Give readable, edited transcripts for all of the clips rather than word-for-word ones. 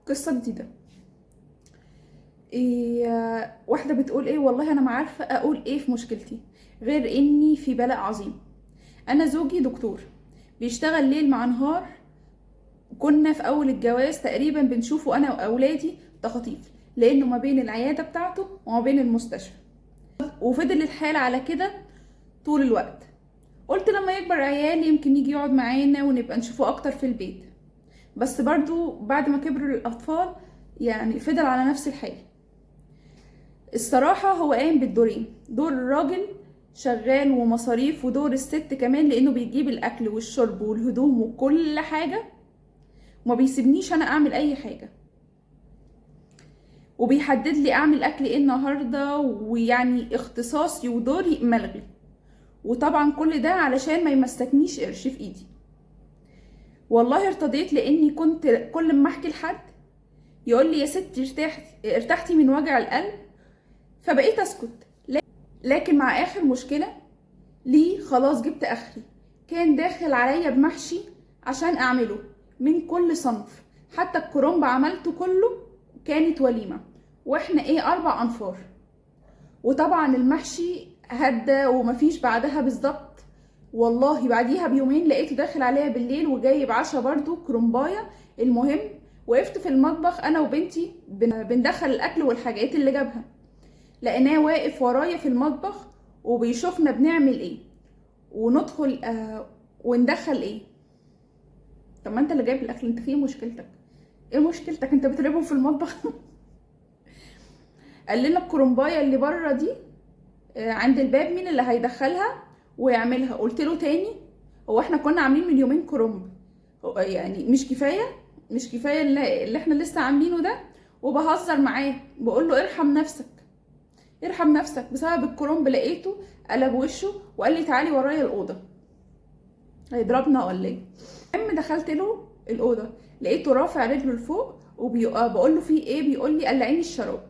قصة جديدة. واحدة بتقول ايه، والله انا ما عارفة اقول ايه في مشكلتي غير اني في بلاء عظيم. انا زوجي دكتور بيشتغل ليل مع نهار. كنا في اول الجواز تقريبا بنشوفه انا واولادي تخاطيف، لانه ما بين العيادة بتاعته وما بين المستشفى، وفضل الحال على كده طول الوقت. قلت لما يكبر عيالي يمكن يجي يقعد معانا ونبقى نشوفه اكتر في البيت، بس برضو بعد ما كبروا الاطفال يعني فضل على نفس الحال. الصراحة هو قايم بالدورين، دور الراجل شغال ومصاريف، ودور الست كمان لانه بيجيب الاكل والشرب والهدوم وكل حاجة، وما بيسيبنيش انا اعمل اي حاجة، وبيحدد لي اعمل اكل ايه النهاردة، ويعني اختصاصي ودوري ملغي. وطبعا كل ده علشان ما يمسكنيش قرش في ايدي. والله ارتضيت، لاني كنت كل ما احكي لحد يقول لي يا ستي ارتحتي من وجع القلب، فبقيت اسكت. لكن مع اخر مشكلة ليه خلاص جبت اخري. كان داخل عليا بمحشي عشان اعمله من كل صنف، حتى الكرنب عملته كله، كانت وليمة، واحنا 4 انفار. وطبعا المحشي هدى، ومفيش بعدها بالظبط، والله بعديها بيومين لقيته داخل عليا بالليل وجايب عشا برضو كرنبايه. المهم وقفت في المطبخ انا وبنتي بندخل الاكل والحاجات اللي جابها، لقيناه واقف ورايا في المطبخ وبيشوفنا بنعمل ايه، وندخل وندخل ايه. طب ما انت اللي جايب الاكل، انت فيه مشكلتك؟ ايه مشكلتك انت بتقلبهم في المطبخ؟ قال لنا الكرنبايه اللي بره دي عند الباب مين اللي هيدخلها ويعملها. قلت له تاني، هو احنا كنا عاملين من يومين كرنب، يعني مش كفايه اللي احنا لسه عاملينه ده؟ وبهزر معاه بقول له ارحم نفسك ارحم نفسك. بسبب الكرنب لقيته قلب وشه وقال لي تعالي ورايا الاوضه، هيضربنا ولا ايه؟ المهم دخلت له الاوضه، لقيته رافع رجله لفوق وبقول له في ايه، بيقول لي قلعيني الشراب.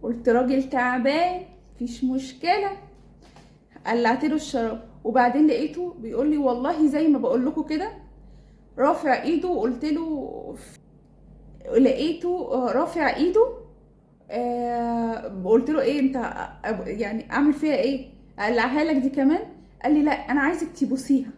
قلت راجل تعبان مفيش مشكله، قلعت له الشراب. وبعدين لقيته بيقول لي والله زي ما بقول لكم كده، رافع ايده. وقلت له لقيته رافع ايده. قلت له ايه انت يعني اعمل فيها ايه، اقلعها لك دي كمان؟ قال لي لا انا عايزك تبوسيها.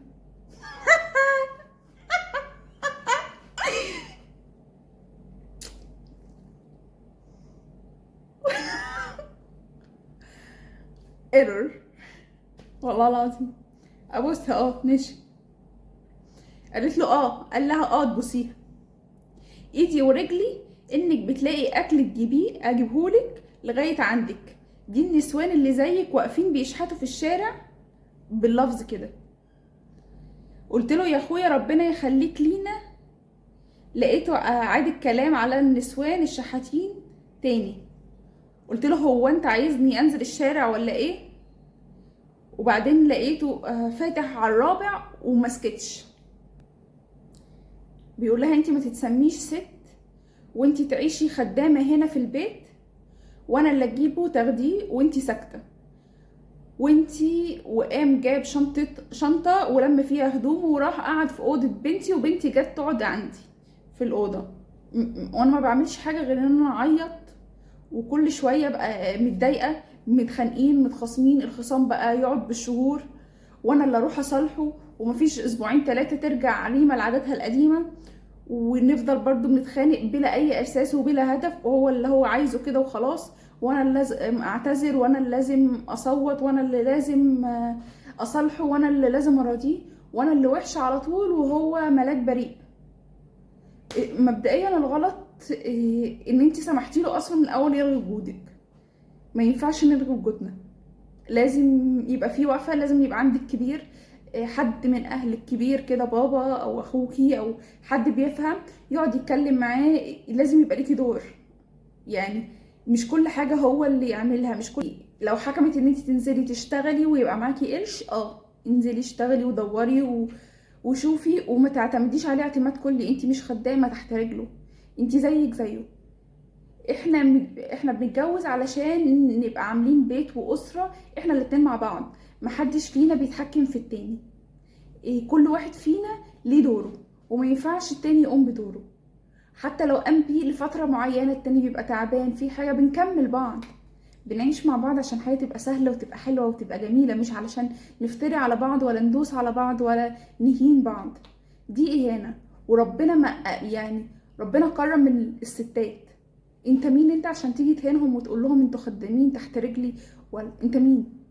ايرور، والله العظيم. ابوسها ماشي. قالت له قال لها تبوسيها. ايدي ورجلي انك بتلاقي اكل تجيبيه اجيبهولك لغايه عندك. دي النسوان اللي زيك واقفين بيشحتوا في الشارع باللفظ كده. قلت له يا اخويا ربنا يخليك لينا. لقيته عاد الكلام على النسوان الشحاتين تاني. قلت له هو انت عايزني انزل الشارع ولا ايه؟ وبعدين لقيته فاتح على الرابع ومسكتش. بيقول لها انت ما تتسميش ست وانت تعيشي خدامه هنا في البيت، وانا اللي اجيبه تاخديه وانت ساكته. وقام جاب شنطه ولم فيها هدومه وراح قعد في اوضه بنتي، وبنتي جت تقعد عندي في الاوضه. وانا ما بعملش حاجه غير ان انا اعيط، وكل شويه ابقى متضايقه، متخانقين متخاصمين، الخصام بقى يقعد بالشهور، وانا اللي اروح اصالحه، ومفيش اسبوعين 3 ترجع عليمه لعاداتها القديمه، ونفضل برضو بنتخانق بلا اي اساس وبلا هدف، وهو اللي هو عايزه كده وخلاص. وانا اللي لازم اعتذر، وانا اللي لازم اصوت، وانا اللي لازم اصالحه، وانا اللي لازم اراضيه، وانا اللي وحشه على طول وهو ملاك بريء. مبدئيا الغلط ان انت سمحتي له اصلا من الاول يلغي وجودك. ما ينفعش نلغي وجودنا، لازم يبقى في وقفه، لازم يبقى عندك كبير، حد من اهلك كبير كده، بابا او اخوكي او حد بيفهم يقعد يتكلم معاه. لازم يبقى ليكي دور، يعني مش كل حاجه هو اللي يعملها. مش كل لو حكمت ان انت تنزلي تشتغلي ويبقى معاكي قرش، انزلي اشتغلي ودوري وشوفي، وما تعتمديش عليه اعتماد كلي. انت مش خدامه تحت رجله، انت زيك زيه. احنا بنتجوز علشان نبقى عاملين بيت واسره احنا الاتنين مع بعض، محدش فينا بيتحكم في التاني. كل واحد فينا ليه دوره، وما ينفعش التاني يقوم بدوره. حتى لو قام بيه لفترة معينة التاني بيبقى تعبان في حاجة، بنكمل بعض، بنعيش مع بعض عشان الحياة تبقى سهلة وتبقى حلوة وتبقى جميلة، مش علشان نفتري على بعض ولا ندوس على بعض ولا نهين بعض. دي إهانة. وربنا ما يعني ربنا كرم من الستات. انت مين انت عشان تيجي تهينهم وتقول لهم انتوا خدامين تحت رجلي؟ ولا انت مين؟